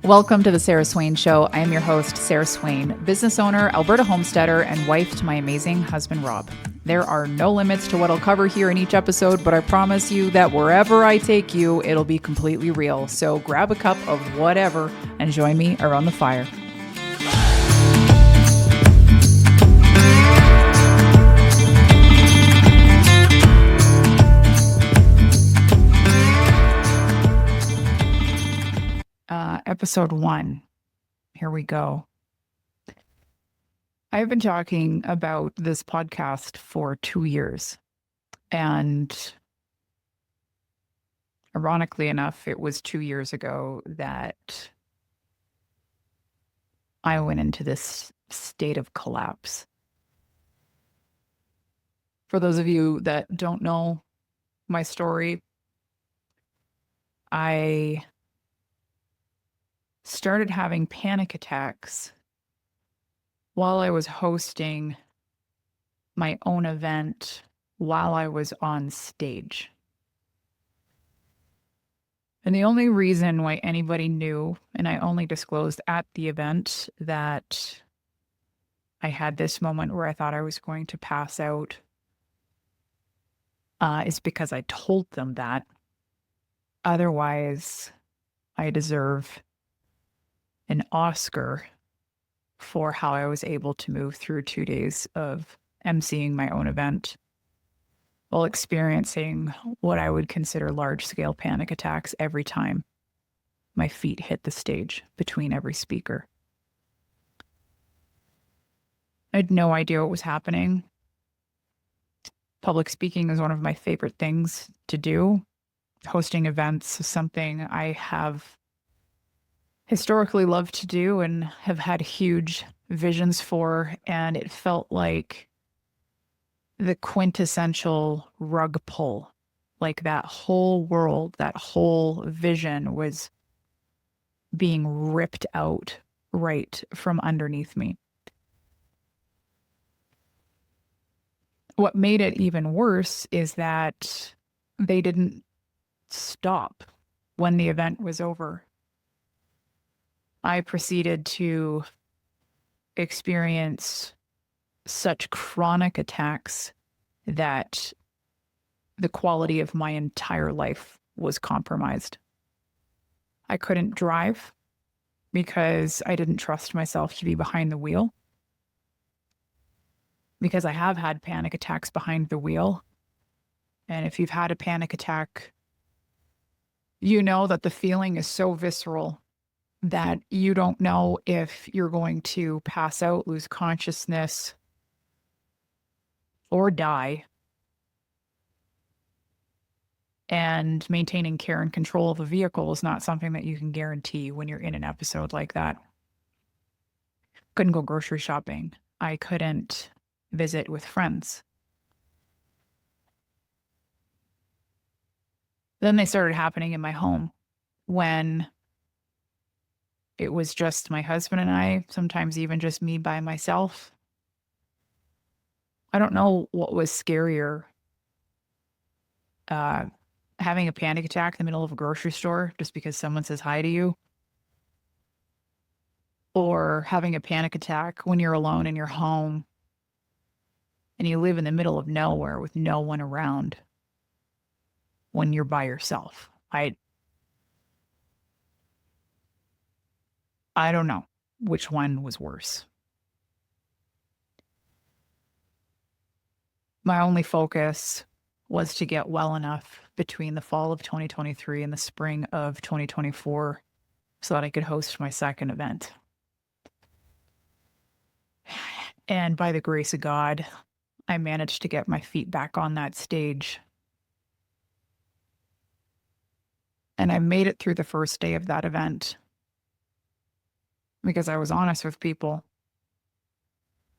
Welcome to the Sarah Swain Show. I am your host, Sarah Swain, business owner, Alberta homesteader, and wife to my amazing husband, Rob. There are no limits to what I'll cover here in each episode, but I promise you that wherever I take you, it'll be completely real. So grab a cup of whatever and join me around the fire. Episode 1. Here we go. I've been talking about this podcast for 2 years. And ironically enough, it was 2 years ago that I went into this state of collapse. For those of you that don't know my story, I started having panic attacks while I was hosting my own event while I was on stage. And the only reason why anybody knew, and I only disclosed at the event, that I had this moment where I thought I was going to pass out is because I told them that. Otherwise, I deserve an Oscar for how I was able to move through 2 days of emceeing my own event while experiencing what I would consider large-scale panic attacks every time my feet hit the stage between every speaker. I had no idea what was happening. Public speaking is one of my favorite things to do. Hosting events is something I have historically loved to do and have had huge visions for, and it felt like the quintessential rug pull. Like that whole world, that whole vision was being ripped out right from underneath me. What made it even worse is that they didn't stop when the event was over. I proceeded to experience such chronic attacks that the quality of my entire life was compromised. I couldn't drive because I didn't trust myself to be behind the wheel. Because I have had panic attacks behind the wheel. And if you've had a panic attack, you know that the feeling is so visceral that you don't know if you're going to pass out, lose consciousness, or die. And maintaining care and control of a vehicle is not something that you can guarantee when you're in an episode like that. Couldn't go grocery shopping. I couldn't visit with friends. Then they started happening in my home when it was just my husband and I, sometimes even just me by myself. I don't know what was scarier, having a panic attack in the middle of a grocery store just because someone says hi to you, or having a panic attack when you're alone in your home and you live in the middle of nowhere with no one around when you're by yourself. I don't know which one was worse. My only focus was to get well enough between the fall of 2023 and the spring of 2024 so that I could host my second event. And by the grace of God, I managed to get my feet back on that stage. And I made it through the first day of that event because I was honest with people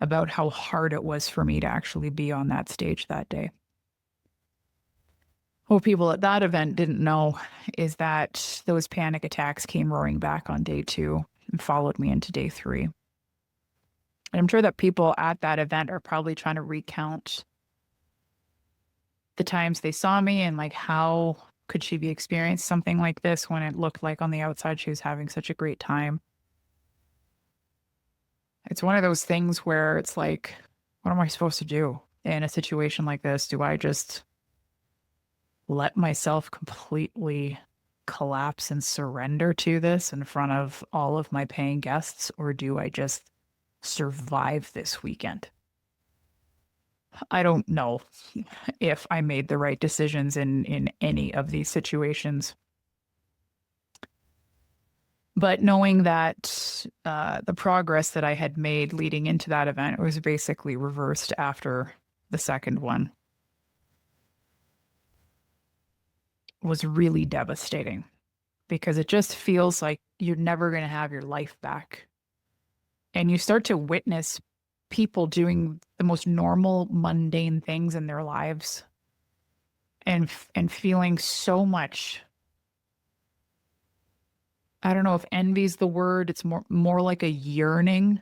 about how hard it was for me to actually be on that stage that day. What people at that event didn't know is that those panic attacks came roaring back on day 2 and followed me into day 3. And I'm sure that people at that event are probably trying to recount the times they saw me and like how could she be experiencing something like this when it looked like on the outside she was having such a great time? It's one of those things where it's like, what am I supposed to do in a situation like this? Do I just let myself completely collapse and surrender to this in front of all of my paying guests, or do I just survive this weekend? I don't know if I made the right decisions in any of these situations. But knowing that the progress that I had made leading into that event was basically reversed after the second one was really devastating because it just feels like you're never going to have your life back. And you start to witness people doing the most normal, mundane things in their lives and feeling so much. I don't know if envy's the word. It's more like a yearning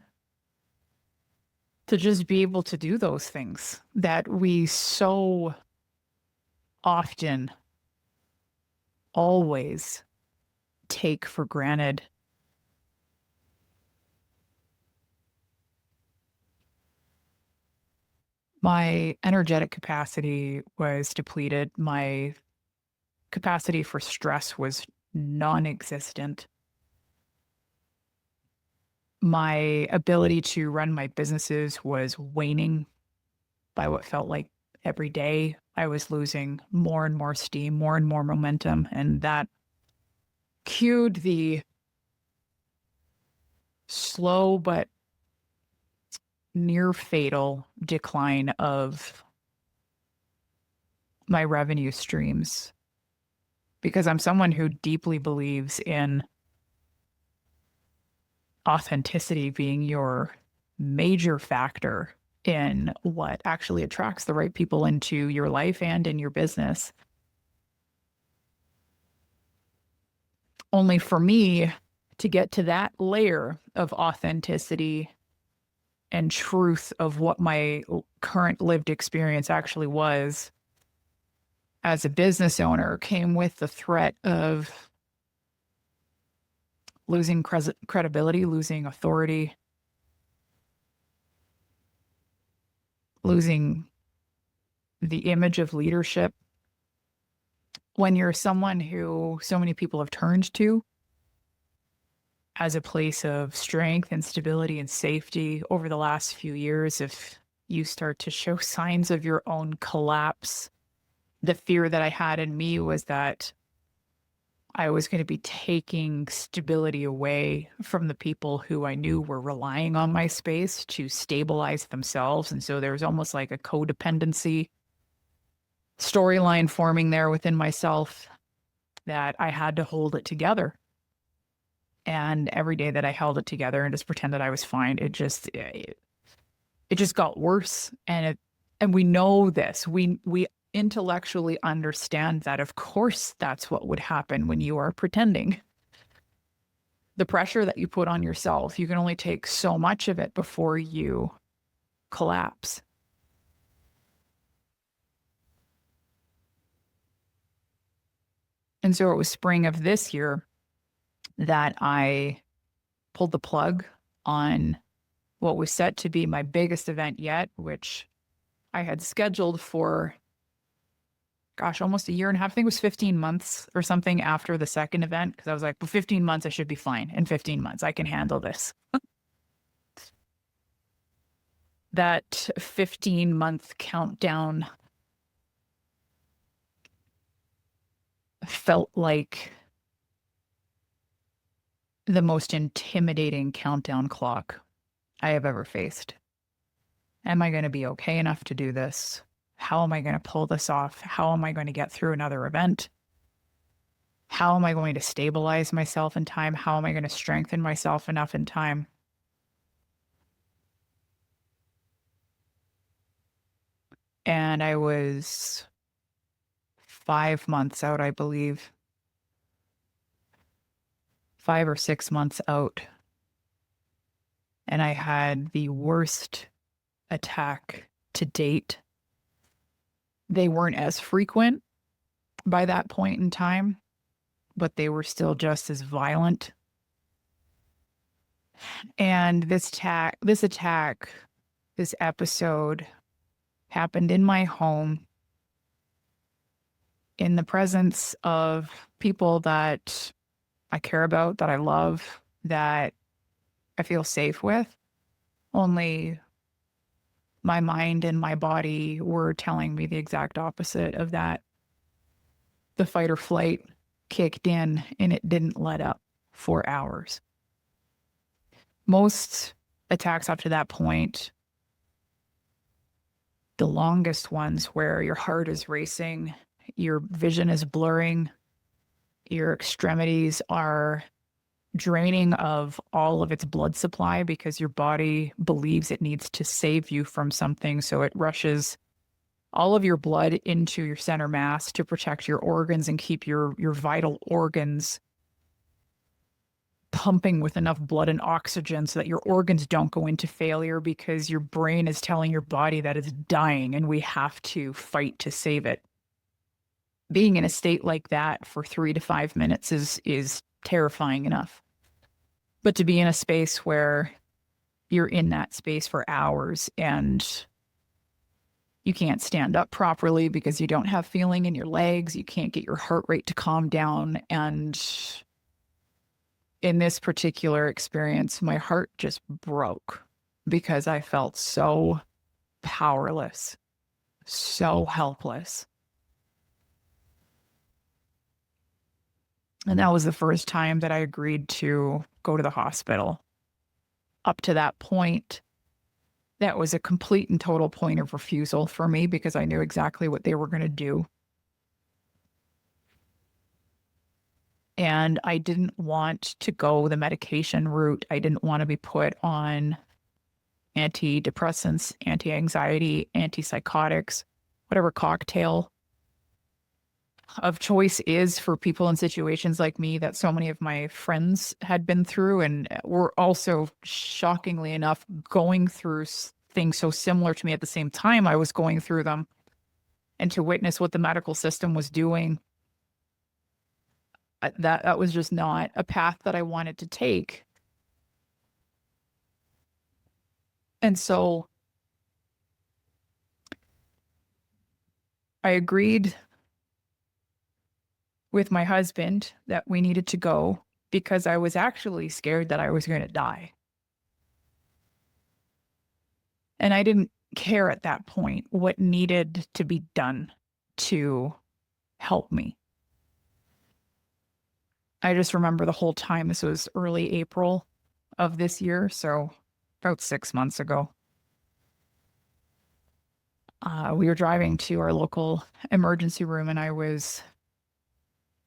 to just be able to do those things that we so often always take for granted. My energetic capacity was depleted. My capacity for stress was non-existent. My ability to run my businesses was waning by what felt like every day. I was losing more and more steam, more and more momentum, and that cued the slow but near fatal decline of my revenue streams because I'm someone who deeply believes in authenticity being your major factor in what actually attracts the right people into your life and in your business. Only for me to get to that layer of authenticity and truth of what my current lived experience actually was as a business owner came with the threat of losing credibility, losing authority, losing the image of leadership. When you're someone who so many people have turned to as a place of strength and stability and safety over the last few years, if you start to show signs of your own collapse, the fear that I had in me was that I was going to be taking stability away from the people who I knew were relying on my space to stabilize themselves. And so there was almost like a codependency storyline forming there within myself that I had to hold it together. And every day that I held it together and just pretended I was fine, it just got worse. And we know this. We intellectually understand that, of course, that's what would happen when you are pretending. The pressure that you put on yourself, you can only take so much of it before you collapse. And so it was spring of this year that I pulled the plug on what was set to be my biggest event yet, which I had scheduled for, gosh, almost a year and a half. I think it was 15 months or something after the second event, because I was like, well, 15 months, I should be fine. In 15 months, I can handle this. That 15-month countdown felt like the most intimidating countdown clock I have ever faced. Am I going to be okay enough to do this? How am I going to pull this off? How am I going to get through another event? How am I going to stabilize myself in time? How am I going to strengthen myself enough in time? And I was 5 months out, I believe. 5 or 6 months out. And I had the worst attack to date. They weren't as frequent, by that point in time, but they were still just as violent. And this episode happened in my home in the presence of people that I care about, that I love, that I feel safe with. Only my mind and my body were telling me the exact opposite of that. The fight or flight kicked in and it didn't let up for hours. Most attacks up to that point, the longest ones where your heart is racing, your vision is blurring, your extremities are draining of all of its blood supply because your body believes it needs to save you from something. So it rushes all of your blood into your center mass to protect your organs and keep your vital organs pumping with enough blood and oxygen so that your organs don't go into failure, because your brain is telling your body that it's dying and we have to fight to save it. Being in a state like that for 3 to 5 minutes is terrifying enough. But to be in a space where you're in that space for hours and you can't stand up properly because you don't have feeling in your legs, you can't get your heart rate to calm down. And in this particular experience, my heart just broke because I felt so powerless, so helpless. And that was the first time that I agreed to go to the hospital. Up to that point, that was a complete and total point of refusal for me because I knew exactly what they were going to do. And I didn't want to go the medication route. I didn't want to be put on antidepressants, anti-anxiety, antipsychotics, whatever cocktail of choice is for people in situations like me that so many of my friends had been through and were also, shockingly enough, going through things so similar to me at the same time I was going through them. And to witness what the medical system was doing, that was just not a path that I wanted to take. And so I agreed with my husband that we needed to go because I was actually scared that I was going to die. And I didn't care at that point what needed to be done to help me. I just remember the whole time, this was early April of this year, so about 6 months ago. We were driving to our local emergency room and I was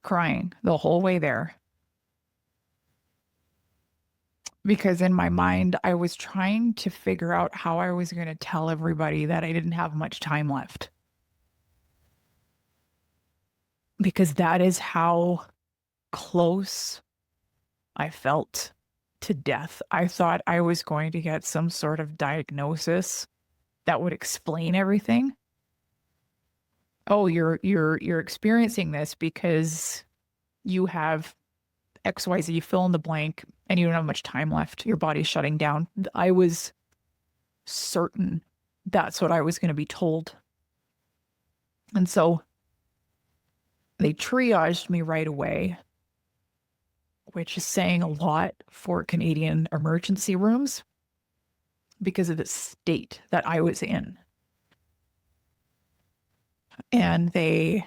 crying the whole way there. Because in my mind, I was trying to figure out how I was going to tell everybody that I didn't have much time left. Because that is how close I felt to death. I thought I was going to get some sort of diagnosis that would explain everything. Oh, you're experiencing this because you have XYZ, you fill in the blank, and you don't have much time left. Your body's shutting down. I was certain that's what I was going to be told. And so they triaged me right away, which is saying a lot for Canadian emergency rooms because of the state that I was in. And they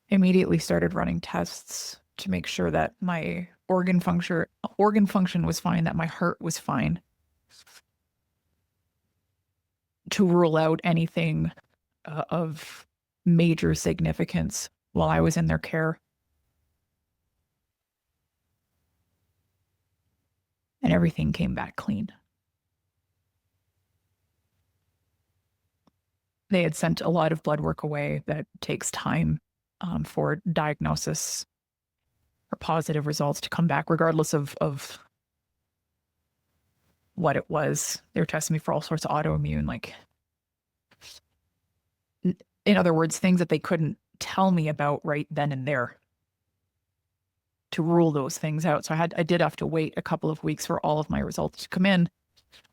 immediately started running tests to make sure that my organ function was fine, that my heart was fine, to rule out anything of major significance while I was in their care. And everything came back clean. They had sent a lot of blood work away that takes time for diagnosis or positive results to come back, regardless of what it was. They were testing me for all sorts of autoimmune, like, in other words, things that they couldn't tell me about right then and there to rule those things out. So I did have to wait a couple of weeks for all of my results to come in.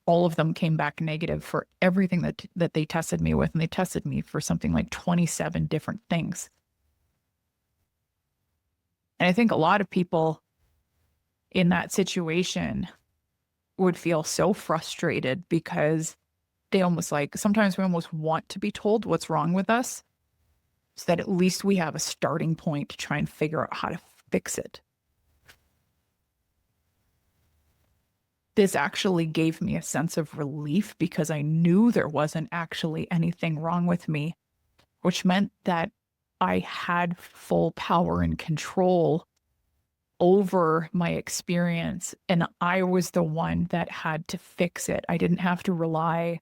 All of them came back negative for everything that they tested me with, and they tested me for something like 27 different things. And I think a lot of people in that situation would feel so frustrated because they sometimes we almost want to be told what's wrong with us so that at least we have a starting point to try and figure out how to fix it. This actually gave me a sense of relief because I knew there wasn't actually anything wrong with me, which meant that I had full power and control over my experience, and I was the one that had to fix it. I didn't have to rely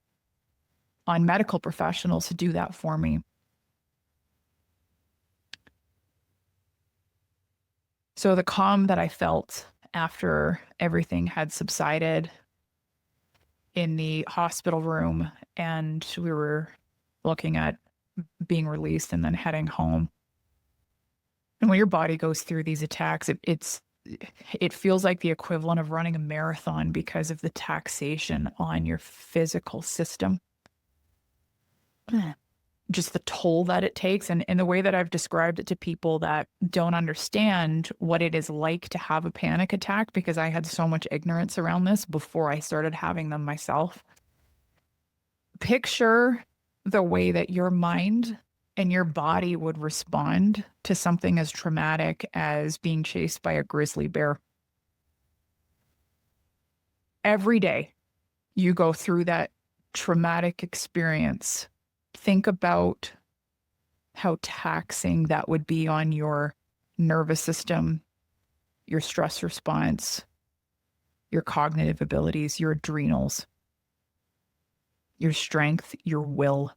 on medical professionals to do that for me. So the calm that I felt after everything had subsided in the hospital room and we were looking at being released and then heading home. And when your body goes through these attacks, it feels like the equivalent of running a marathon because of the taxation on your physical system. Just the toll that it takes. And in the way that I've described it to people that don't understand what it is like to have a panic attack, because I had so much ignorance around this before I started having them myself. Picture the way that your mind and your body would respond to something as traumatic as being chased by a grizzly bear. Every day you go through that traumatic experience, think about how taxing that would be on your nervous system, your stress response, your cognitive abilities, your adrenals, your strength, your will.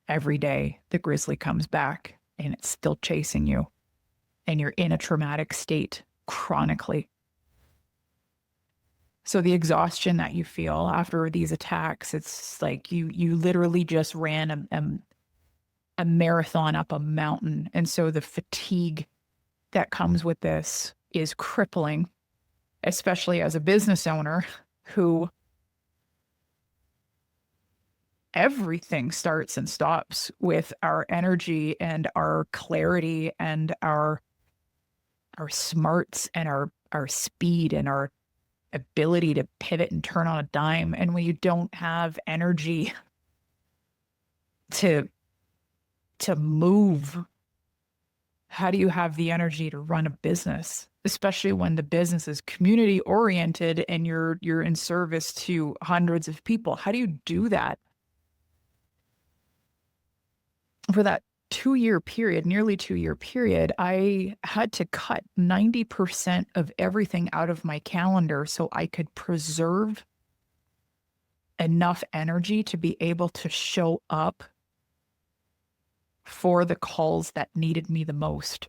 Every day the grizzly comes back and it's still chasing you, and you're in a traumatic state chronically. So the exhaustion that you feel after these attacks, it's like you literally just ran a marathon up a mountain. And so the fatigue that comes with this is crippling, especially as a business owner who everything starts and stops with our energy and our clarity and our smarts and our speed and our ability to pivot and turn on a dime. And when you don't have energy to move, how do you have the energy to run a business, especially when the business is community oriented and you're in service to hundreds of people? How do you do that? For that 2-year period, nearly 2-year period, I had to cut 90% of everything out of my calendar so I could preserve enough energy to be able to show up for the calls that needed me the most.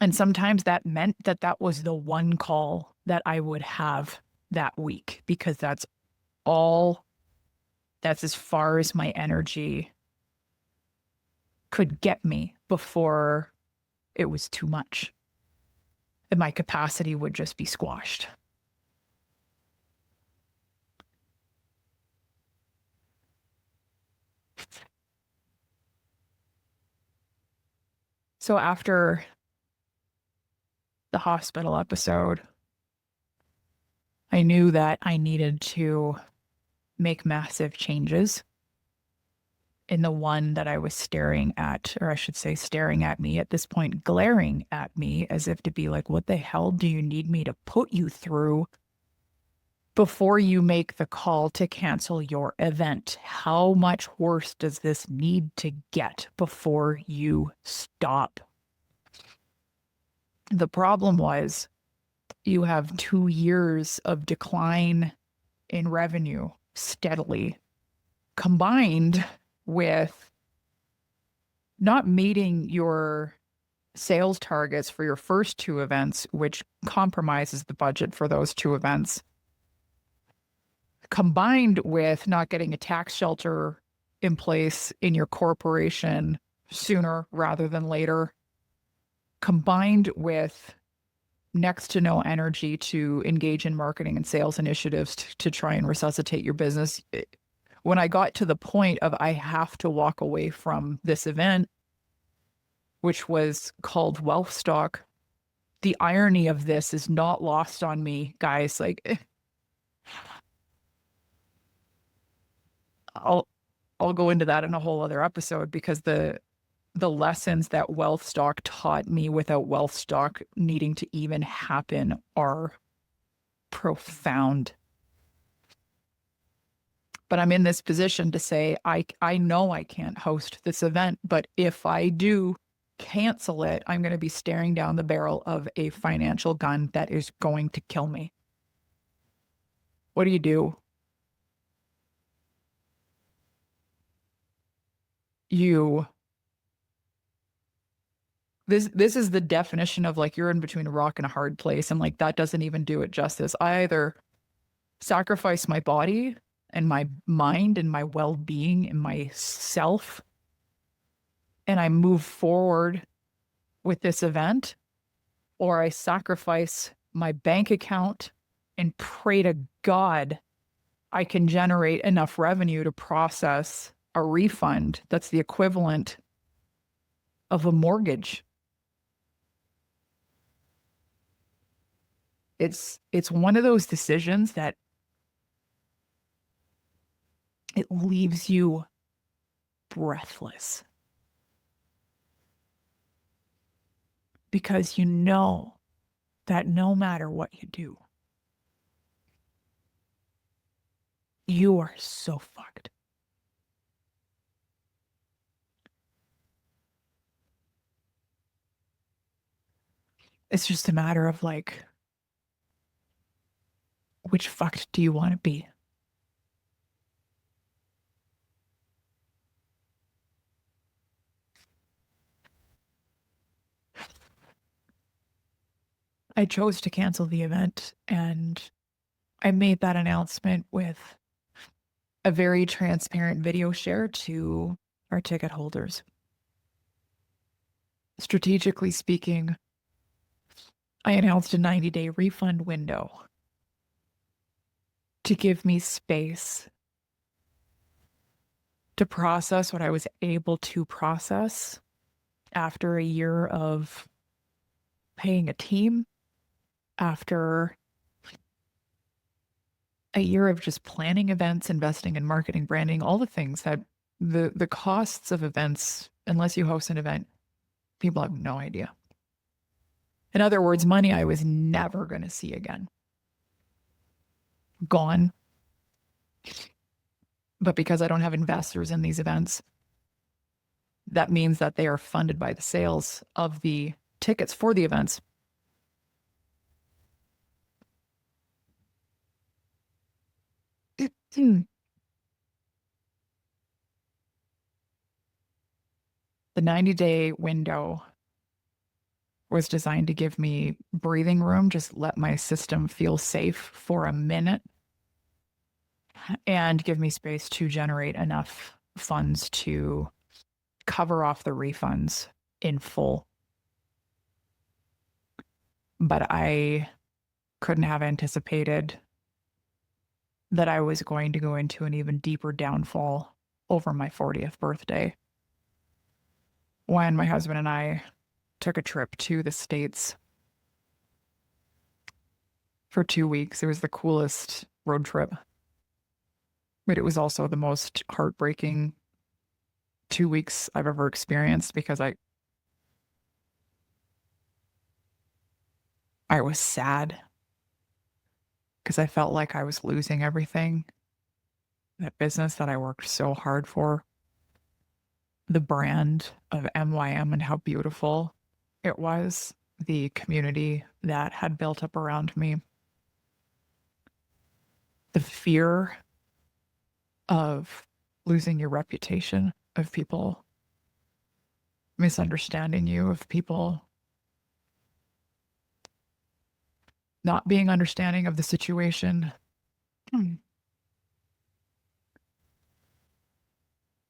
And sometimes that meant that that was the one call that I would have that week, because that's as far as my energy could get me before it was too much. And my capacity would just be squashed. So after the hospital episode, I knew that I needed to make massive changes in the one that I was staring at, or I should say staring at me at this point, glaring at me as if to be like, what the hell do you need me to put you through before you make the call to cancel your event? How much worse does this need to get before you stop? The problem was you have 2 years of decline in revenue steadily, combined with not meeting your sales targets for your first 2 events, which compromises the budget for those 2 events, combined with not getting a tax shelter in place in your corporation sooner rather than later, combined with next to no energy to engage in marketing and sales initiatives to try and resuscitate your business. When I got to the point of I have to walk away from this event, which was called Wealth Stock, the irony of this is not lost on me, guys. Like, I'll go into that in a whole other episode, because the lessons that Wealth Stock taught me without Wealth Stock needing to even happen are profound. But I'm in this position to say, I know I can't host this event, but if I do cancel it, I'm going to be staring down the barrel of a financial gun that is going to kill me. What do you do? This is the definition of like you're in between a rock and a hard place, and like that doesn't even do it justice. I either sacrifice my body and my mind and my well-being and myself, and I move forward with this event, or I sacrifice my bank account and pray to God I can generate enough revenue to process a refund that's the equivalent of a mortgage. It's one of those decisions that it leaves you breathless, because you know that no matter what you do, you are so fucked. It's just a matter of like, which fucked do you want to be? I chose to cancel the event, and I made that announcement with a very transparent video share to our ticket holders. Strategically speaking, I announced a 90-day refund window to give me space to process what I was able to process after a year of paying a team, after a year of just planning events, investing in marketing, branding, all the things that the costs of events, unless you host an event, people have no idea. In other words, money I was never going to see again. Gone. But because I don't have investors in these events, that means that they are funded by the sales of the tickets for the events. The 90-day window was designed to give me breathing room, just let my system feel safe for a minute, and give me space to generate enough funds to cover off the refunds in full. But I couldn't have anticipated that I was going to go into an even deeper downfall over my 40th birthday, when my husband and I took a trip to the States for 2 weeks. It was the coolest road trip, but it was also the most heartbreaking 2 weeks I've ever experienced, because I was sad, because I felt like I was losing everything. That business that I worked so hard for, the brand of MYM and how beautiful it was, the community that had built up around me, the fear of losing your reputation, of people misunderstanding you, of people not being understanding of the situation.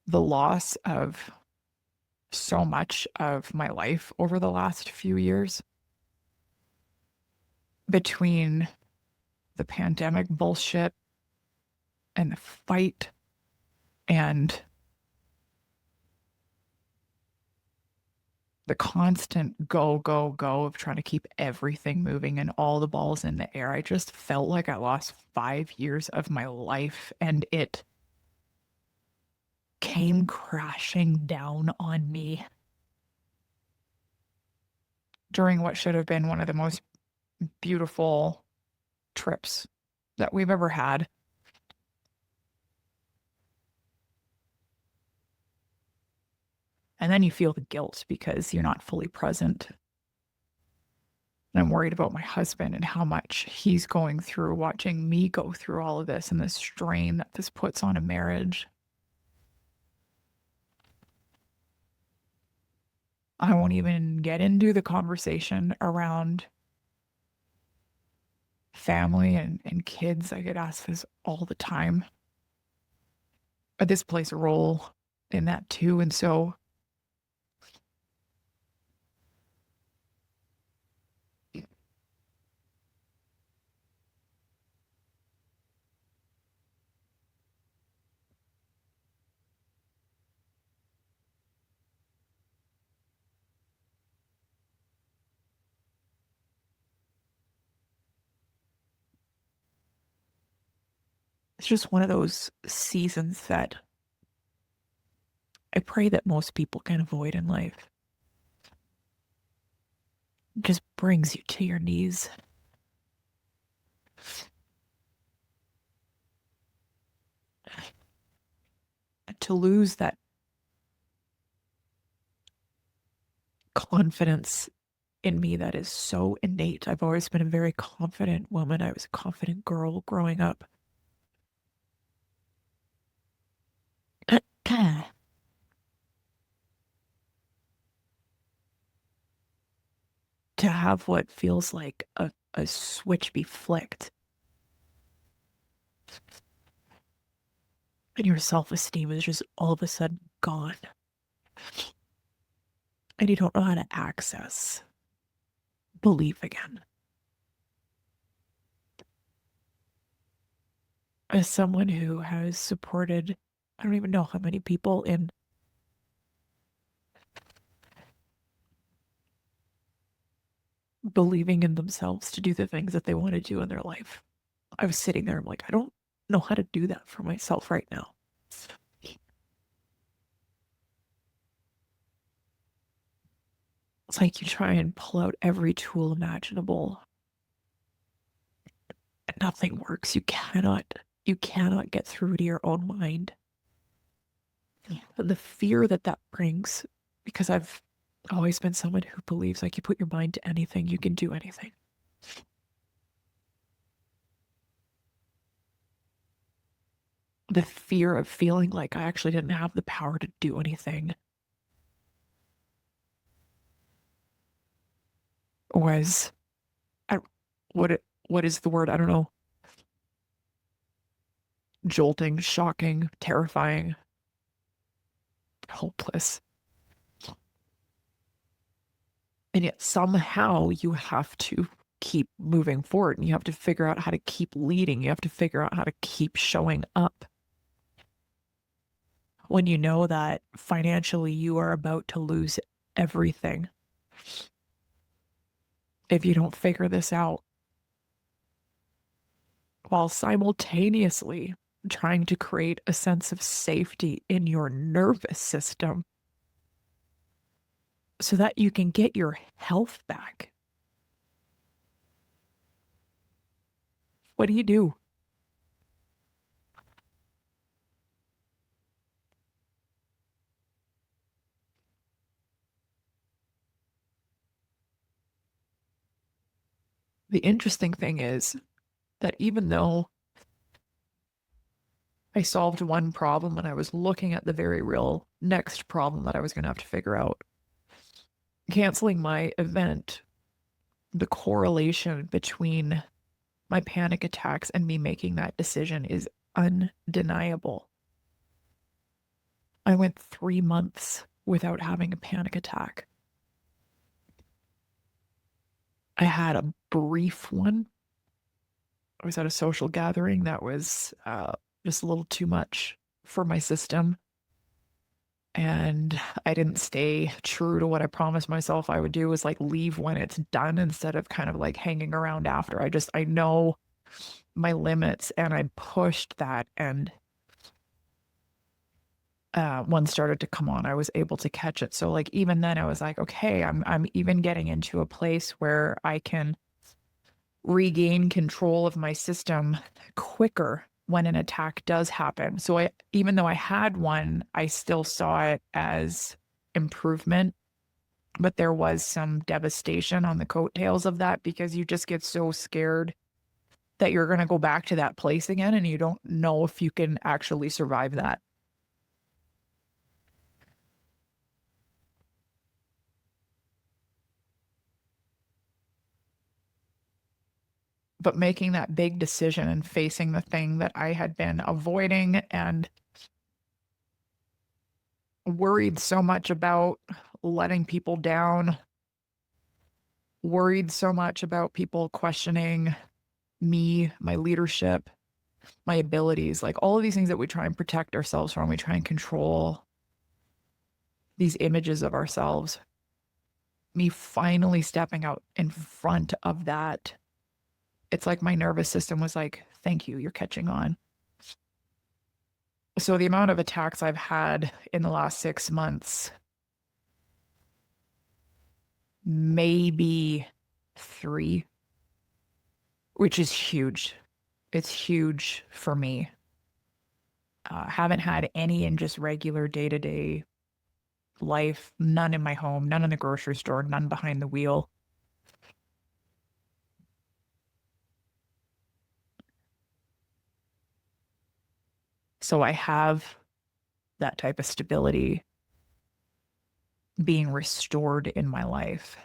the loss of so much of my life over the last few years between the pandemic bullshit and the fight and the constant go, go, go of trying to keep everything moving and all the balls in the air. I just felt like I lost 5 years of my life, and it came crashing down on me during what should have been one of the most beautiful trips that we've ever had. And then you feel the guilt because you're not fully present. And I'm worried about my husband and how much he's going through, watching me go through all of this and the strain that this puts on a marriage. I won't even get into the conversation around family and kids. I get asked this all the time. But this plays a role in that too. And so it's just one of those seasons that I pray that most people can avoid in life. It just brings you to your knees. To lose that confidence in me that is so innate. I've always been a very confident woman. I was a confident girl growing up. To have what feels like a switch be flicked and your self-esteem is just all of a sudden gone. And you don't know how to access belief again. As someone who has supported, I don't even know how many people in believing in themselves to do the things that they want to do in their life. I was sitting there, I'm like, I don't know how to do that for myself right now. It's like you try and pull out every tool imaginable and nothing works. You cannot get through to your own mind. But the fear that brings, because I've always been someone who believes like you put your mind to anything, you can do anything. The fear of feeling like I actually didn't have the power to do anything was, what is the word? I don't know. Jolting, shocking, terrifying, hopeless. And yet somehow you have to keep moving forward and you have to figure out how to keep leading. You have to figure out how to keep showing up. When you know that financially you are about to lose everything if you don't figure this out, while simultaneously trying to create a sense of safety in your nervous system so that you can get your health back. What do you do? The interesting thing is that even though I solved one problem and I was looking at the very real next problem that I was going to have to figure out, canceling my event, the correlation between my panic attacks and me making that decision is undeniable. I went 3 months without having a panic attack. I had a brief one. I was at a social gathering that was just a little too much for my system. And I didn't stay true to what I promised myself I would do, is like leave when it's done instead of kind of like hanging around after. I know my limits, and I pushed that. And one started to come on, I was able to catch it. So like even then I was like, okay, I'm even getting into a place where I can regain control of my system quicker when an attack does happen. So even though I had one, I still saw it as improvement, but there was some devastation on the coattails of that, because you just get so scared that you're going to go back to that place again, and you don't know if you can actually survive that. But making that big decision and facing the thing that I had been avoiding and worried so much about letting people down, worried so much about people questioning me, my leadership, my abilities, like all of these things that we try and protect ourselves from, we try and control these images of ourselves. Me finally stepping out in front of that, it's like my nervous system was like, thank you, you're catching on. So the amount of attacks I've had in the last 6 months, maybe 3, which is huge. It's huge for me. Haven't had any in just regular day-to-day life, none in my home, none in the grocery store, none behind the wheel. So I have that type of stability being restored in my life.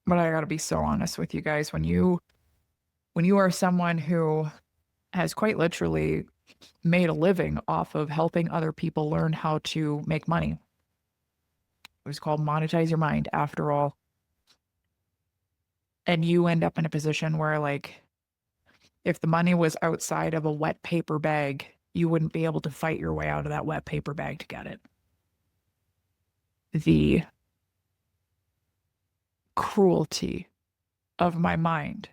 But I gotta be so honest with you guys, when you are someone who has quite literally made a living off of helping other people learn how to make money. It was called Monetize Your Mind, after all. And you end up in a position where, like, if the money was outside of a wet paper bag, you wouldn't be able to fight your way out of that wet paper bag to get it. The cruelty of my mind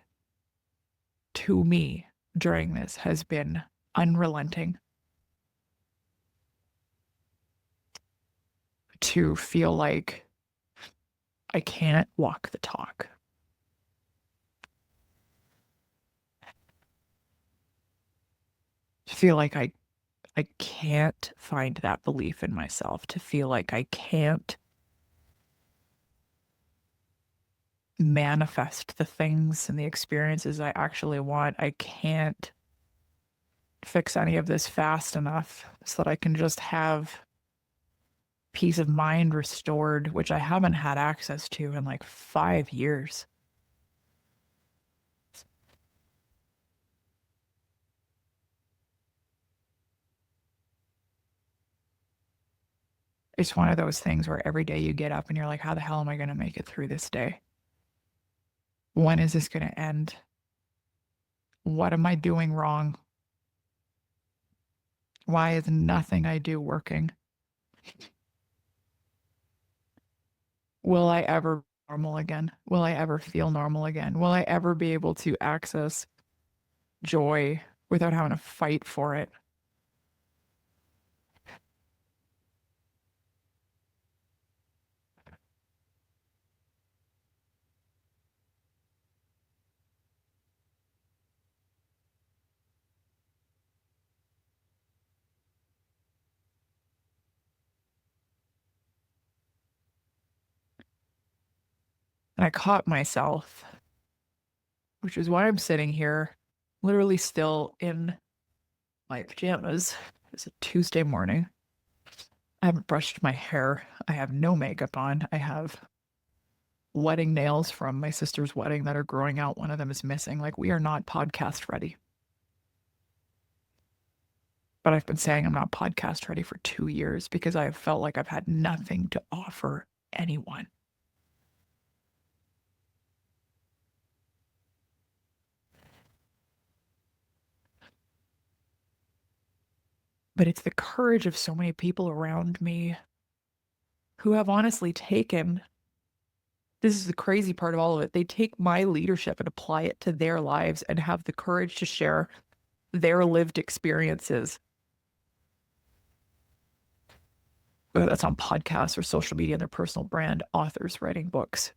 to me during this has been unrelenting. To feel like I can't walk the talk. To feel like I can't find that belief in myself. To feel like I can't manifest the things and the experiences I actually want. I can't fix any of this fast enough so that I can just have peace of mind restored, which I haven't had access to in like 5 years. It's one of those things where every day you get up and you're like, how the hell am I going to make it through this day? When is this going to end? What am I doing wrong? Why is nothing I do working? Will I ever be normal again? Will I ever feel normal again? Will I ever be able to access joy without having to fight for it? And I caught myself, which is why I'm sitting here, literally still in my pajamas. It's a Tuesday morning. I haven't brushed my hair. I have no makeup on. I have wedding nails from my sister's wedding that are growing out. One of them is missing. Like, we are not podcast ready. But I've been saying I'm not podcast ready for 2 years because I have felt like I've had nothing to offer anyone. But it's the courage of so many people around me who have honestly taken, this is the crazy part of all of it, they take my leadership and apply it to their lives and have the courage to share their lived experiences. Whether that's on podcasts or social media, their personal brand, authors writing books.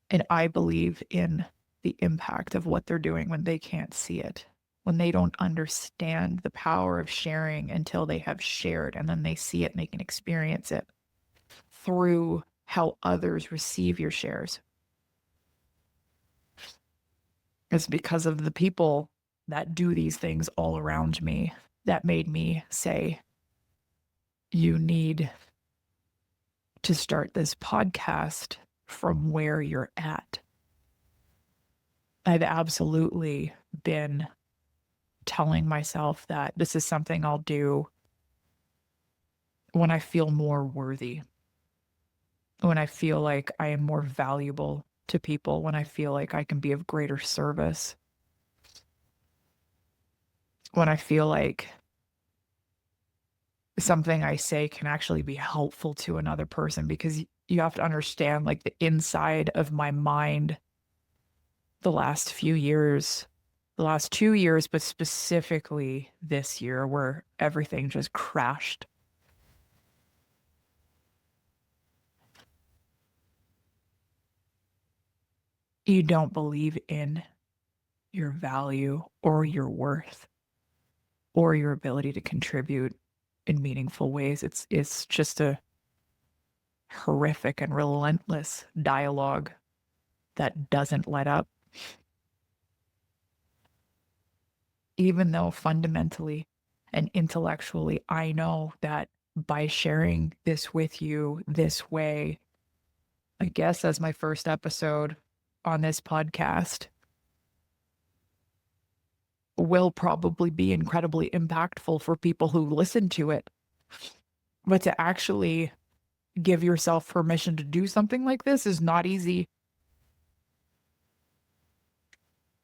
And I believe in the impact of what they're doing when they can't see it, when they don't understand the power of sharing until they have shared and then they see it and they can experience it through how others receive your shares. It's because of the people that do these things all around me that made me say, you need to start this podcast from where you're at. I've absolutely been telling myself that this is something I'll do when I feel more worthy, when I feel like I am more valuable to people, when I feel like I can be of greater service, when I feel like something I say can actually be helpful to another person, because you have to understand, like, the inside of my mind the last few years, the last 2 years, but specifically this year where everything just crashed. You don't believe in your value or your worth or your ability to contribute in meaningful ways. It's just a horrific and relentless dialogue that doesn't let up. Even though fundamentally and intellectually, I know that by sharing this with you this way, I guess as my first episode on this podcast, will probably be incredibly impactful for people who listen to it. But to actually give yourself permission to do something like this is not easy.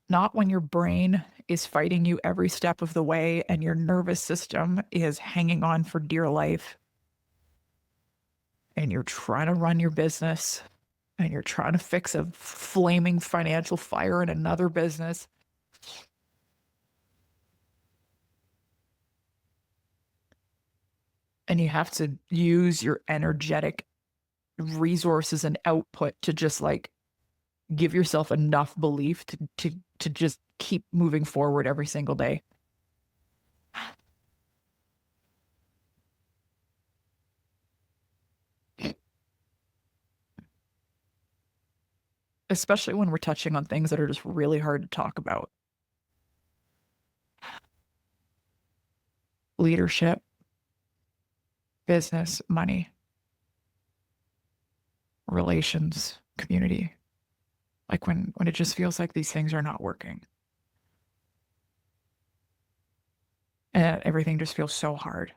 Not when your brain is fighting you every step of the way and your nervous system is hanging on for dear life and you're trying to run your business and you're trying to fix a flaming financial fire in another business. And you have to use your energetic resources and output to just like give yourself enough belief to just keep moving forward every single day. Especially when we're touching on things that are just really hard to talk about. Leadership, business, money, relations, community. Like when it just feels like these things are not working. And everything just feels so hard.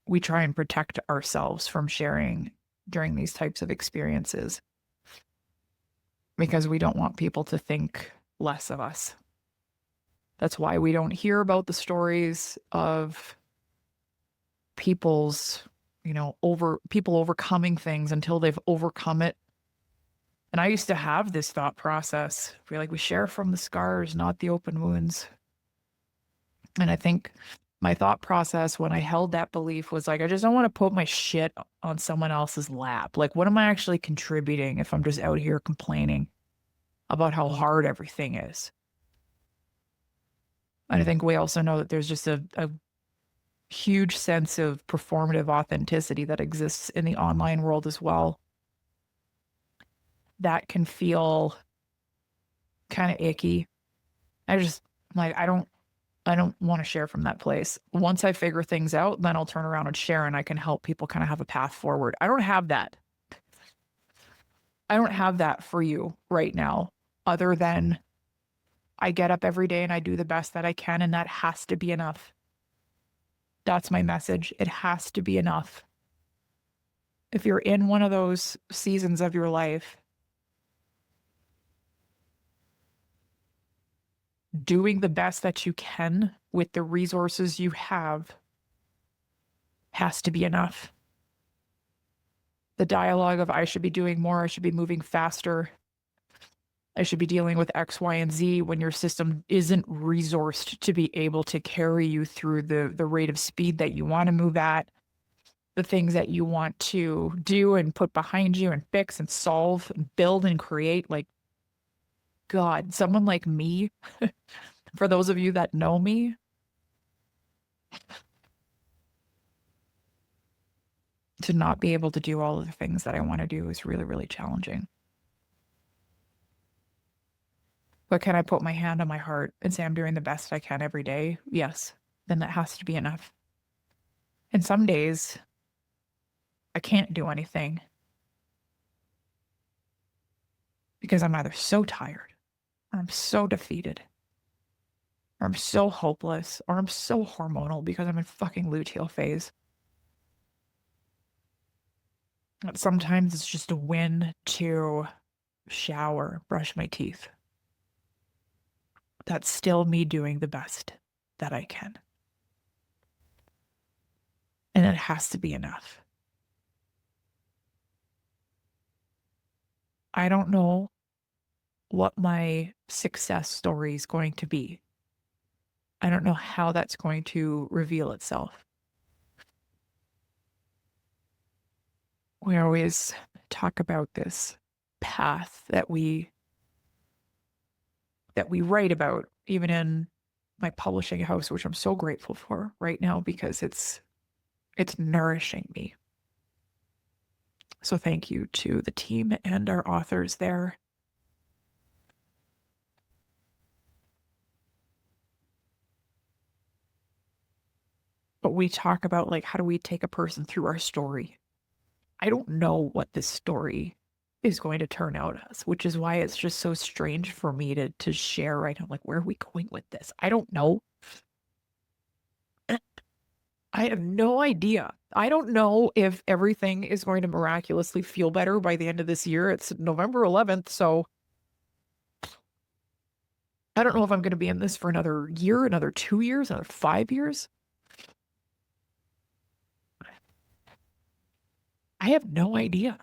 We try and protect ourselves from sharing during these types of experiences because we don't want people to think less of us. That's why we don't hear about the stories of people's, people overcoming things until they've overcome it. And I used to have this thought process, feel like we share from the scars, not the open wounds. And I think my thought process when I held that belief was like, I just don't want to put my shit on someone else's lap. Like, what am I actually contributing if I'm just out here complaining about how hard everything is? And I think we also know that there's just a huge sense of performative authenticity that exists in the online world as well. That can feel kind of icky. I just like, I don't I don't want to share from that place. Once I figure things out, then I'll turn around and share and I can help people kind of have a path forward. I don't have that. I don't have that for you right now, other than I get up every day and I do the best that I can, and that has to be enough. That's my message. It has to be enough. If you're in one of those seasons of your life, doing the best that you can with the resources you have has to be enough. The dialogue of I should be doing more, I should be moving faster, I should be dealing with X, Y, and Z when your system isn't resourced to be able to carry you through the rate of speed that you want to move at, the things that you want to do and put behind you and fix and solve and build and create. Like, God, someone like me, for those of you that know me, to not be able to do all of the things that I want to do is really, really challenging. But can I put my hand on my heart and say I'm doing the best I can every day? Yes. Then that has to be enough. And some days I can't do anything because I'm either so tired, or I'm so defeated, or I'm so hopeless, or I'm so hormonal because I'm in fucking luteal phase. But sometimes it's just a win to shower, brush my teeth. That's still me doing the best that I can. And it has to be enough. I don't know what my success story is going to be. I don't know how that's going to reveal itself. We always talk about this path that we write about, even in my publishing house, which I'm so grateful for right now because it's nourishing me. So thank you to the team and our authors there. But we talk about, like, how do we take a person through our story? I don't know what this story is going to turn out as, which is why it's just so strange for me to share right now. Like, where are we going with this? I don't know. I have no idea. I don't know if everything is going to miraculously feel better by the end of this year. It's November 11th, so I don't know if I'm going to be in this for another year, another 2 years, another 5 years. I have no idea.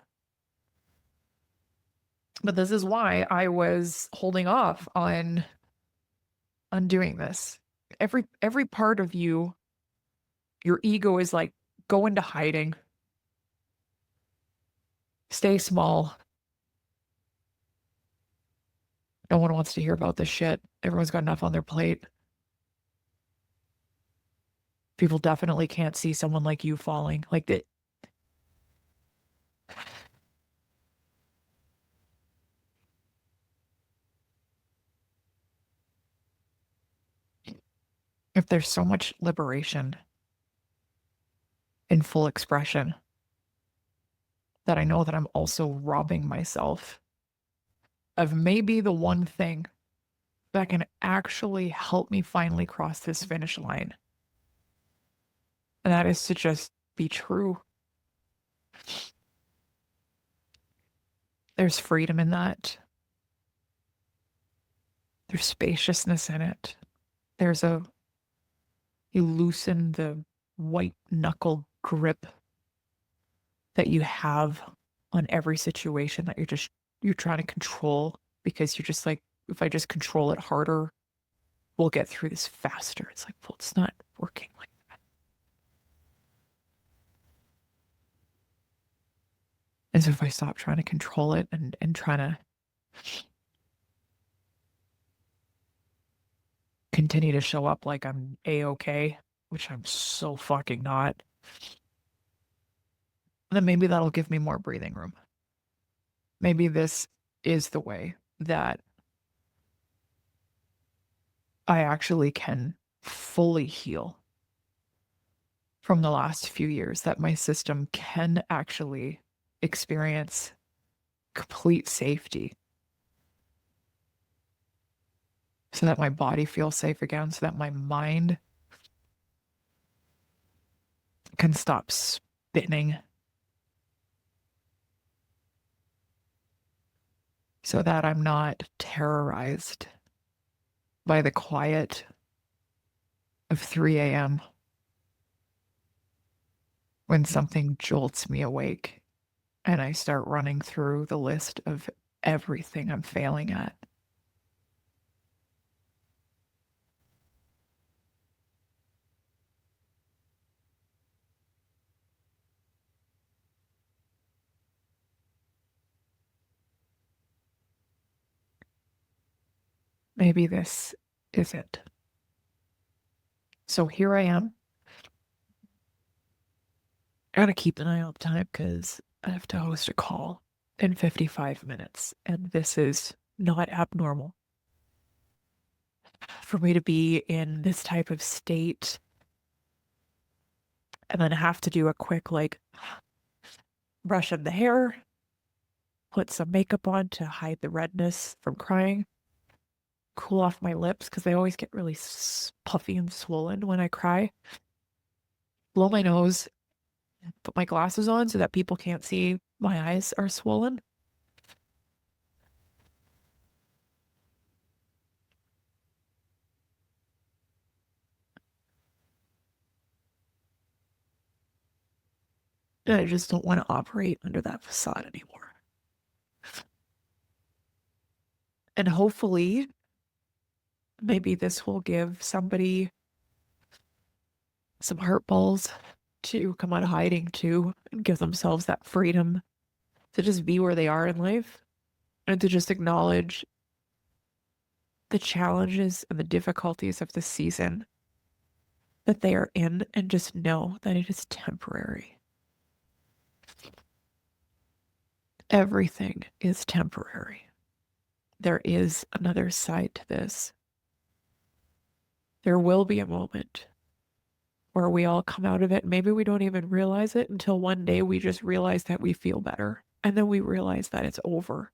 But this is why I was holding off on doing this. Every part of you, your ego is like, go into hiding. Stay small. No one wants to hear about this shit. Everyone's got enough on their plate. People definitely can't see someone like you falling. Like that. If there's so much liberation in full expression, that I know that I'm also robbing myself of maybe the one thing that can actually help me finally cross this finish line. And that is to just be true. There's freedom in that. There's spaciousness in it. You loosen the white knuckle grip that you have on every situation that you're trying to control, because you're just like, if I just control it harder, we'll get through this faster. It's like, well, it's not working like that. And so if I stop trying to control it and trying to continue to show up like I'm A-okay, which I'm so fucking not, then maybe that'll give me more breathing room. Maybe this is the way that I actually can fully heal from the last few years, that my system can actually experience complete safety, so that my body feels safe again, so that my mind can stop spinning, so that I'm not terrorized by the quiet of 3 a.m. when something jolts me awake and I start running through the list of everything I'm failing at. Maybe this is it. So here I am. I gotta keep an eye on the time because I have to host a call in 55 minutes, and this is not abnormal for me to be in this type of state and then have to do a quick, like, brush of the hair, put some makeup on to hide the redness from crying, cool off my lips because they always get really puffy and swollen when I cry, blow my nose, put my glasses on so that people can't see my eyes are swollen. And I just don't want to operate under that facade anymore. And hopefully, maybe this will give somebody some heart balls to come out of hiding too, and give themselves that freedom to just be where they are in life and to just acknowledge the challenges and the difficulties of the season that they are in and just know that it is temporary. Everything is temporary. There is another side to this. There will be a moment where we all come out of it. Maybe we don't even realize it until one day we just realize that we feel better. And then we realize that it's over.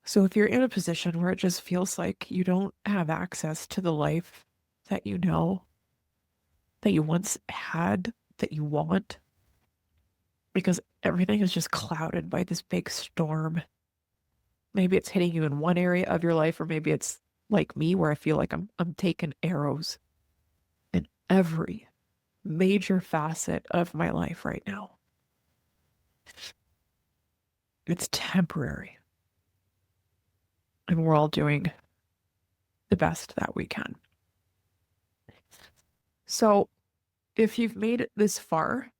So if you're in a position where it just feels like you don't have access to the life that you know, that you once had, that you want, because everything is just clouded by this big storm. Maybe it's hitting you in one area of your life, or maybe it's like me where I feel like I'm taking arrows in every major facet of my life right now. It's temporary. And we're all doing the best that we can. So if you've made it this far,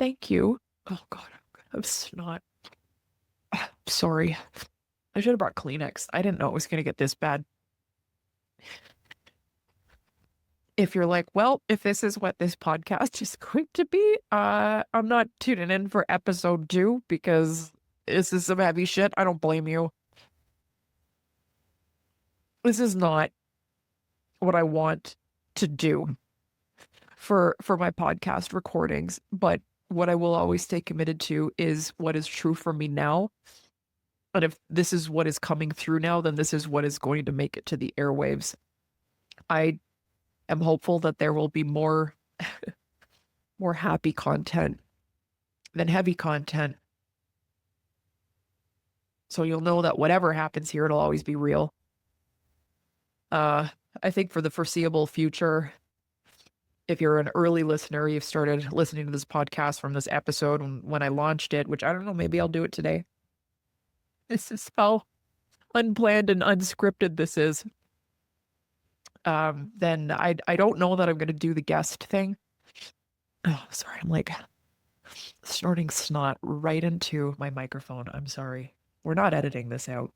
thank you. Oh God, I'm snot. Sorry. I should have brought Kleenex. I didn't know it was going to get this bad. If you're like, well, if this is what this podcast is going to be, I'm not tuning in for episode 2 because this is some heavy shit. I don't blame you. This is not what I want to do for my podcast recordings, but what I will always stay committed to is what is true for me now. And if this is what is coming through now, then this is what is going to make it to the airwaves. I am hopeful that there will be more happy content than heavy content. So you'll know that whatever happens here, it'll always be real. I think for the foreseeable future, if you're an early listener, you've started listening to this podcast from this episode when I launched it, which I don't know, maybe I'll do it today. This is how unplanned and unscripted this is. Then I don't know that I'm going to do the guest thing. Oh, sorry. I'm like snorting snot right into my microphone. I'm sorry. We're not editing this out.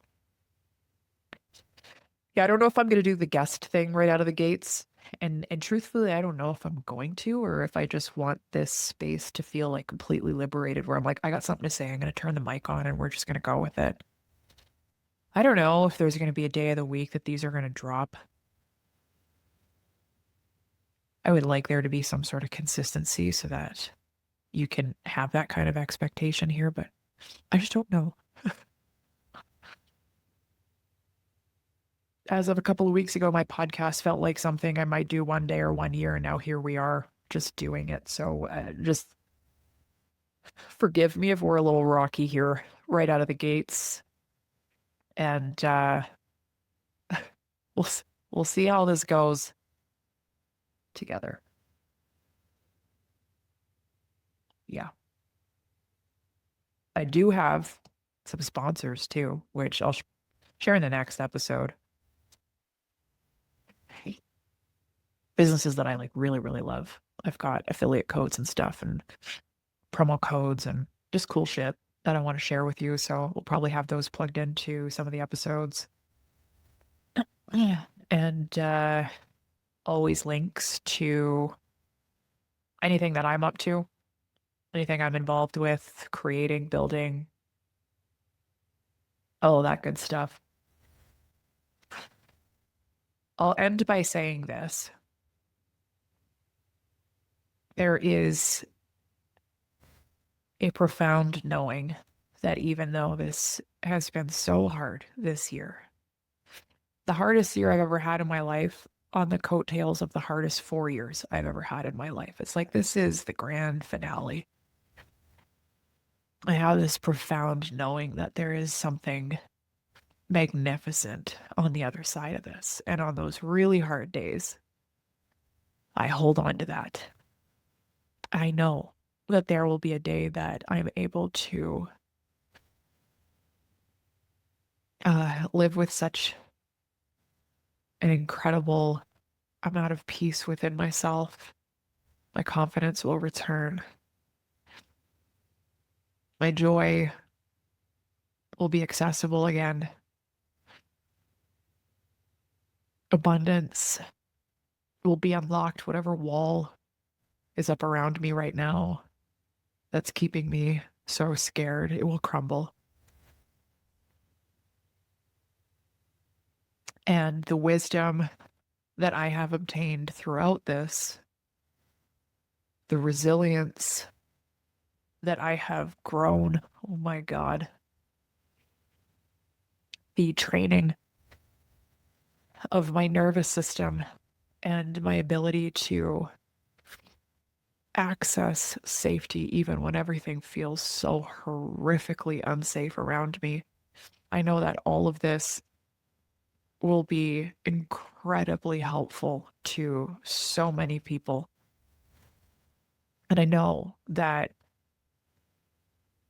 Yeah, I don't know if I'm going to do the guest thing right out of the gates. And truthfully, I don't know if I'm going to, or if I just want this space to feel like completely liberated, where I'm like, I got something to say. I'm going to turn the mic on and we're just going to go with it. I don't know if there's going to be a day of the week that these are going to drop. I would like there to be some sort of consistency so that you can have that kind of expectation here, but I just don't know. As of a couple of weeks ago, my podcast felt like something I might do one day or 1 year, and now here we are just doing it. So just forgive me if we're a little rocky here right out of the gates. And we'll see how this goes together. Yeah. I do have some sponsors too, which I'll share in the next episode. Businesses that I like really, really love. I've got affiliate codes and stuff and promo codes and just cool shit that I want to share with you. So we'll probably have those plugged into some of the episodes. And always links to anything that I'm up to, anything I'm involved with, creating, building, all that good stuff. I'll end by saying this. There is a profound knowing that even though this has been so hard this year, the hardest year I've ever had in my life, on the coattails of the hardest 4 years I've ever had in my life. It's like this is the grand finale. I have this profound knowing that there is something magnificent on the other side of this. And on those really hard days, I hold on to that. I know that there will be a day that I'm able to live with such an incredible amount of peace within myself. My confidence will return. My joy will be accessible again. Abundance will be unlocked. Whatever wall is up around me right now that's keeping me so scared, it will crumble. And the wisdom that I have obtained throughout this, the resilience that I have grown, oh my God, the training of my nervous system and my ability to access safety even when everything feels so horrifically unsafe around me. I know that all of this will be incredibly helpful to so many people. And I know that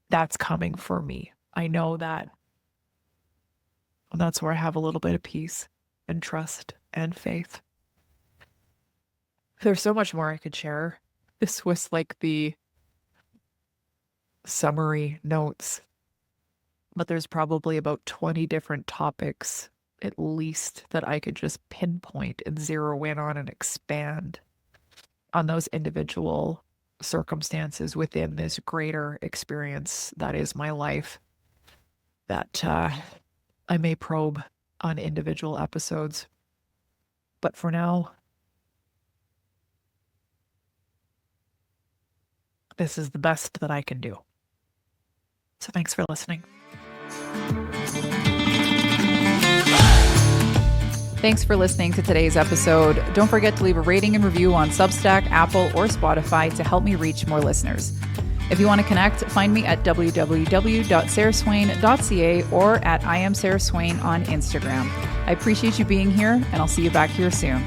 that's coming for me. I know that. And that's where I have a little bit of peace and trust and faith. There's so much more I could share. This was like the summary notes, but there's probably about 20 different topics at least that I could just pinpoint and zero in on and expand on those individual circumstances within this greater experience that is my life that I may probe on individual episodes. But for now, this is the best that I can do. So thanks for listening. Thanks for listening to today's episode. Don't forget to leave a rating and review on Substack, Apple, or Spotify to help me reach more listeners. If you want to connect, find me at www.sarahswain.ca or at IamSarahSwain on Instagram. I appreciate you being here, and I'll see you back here soon.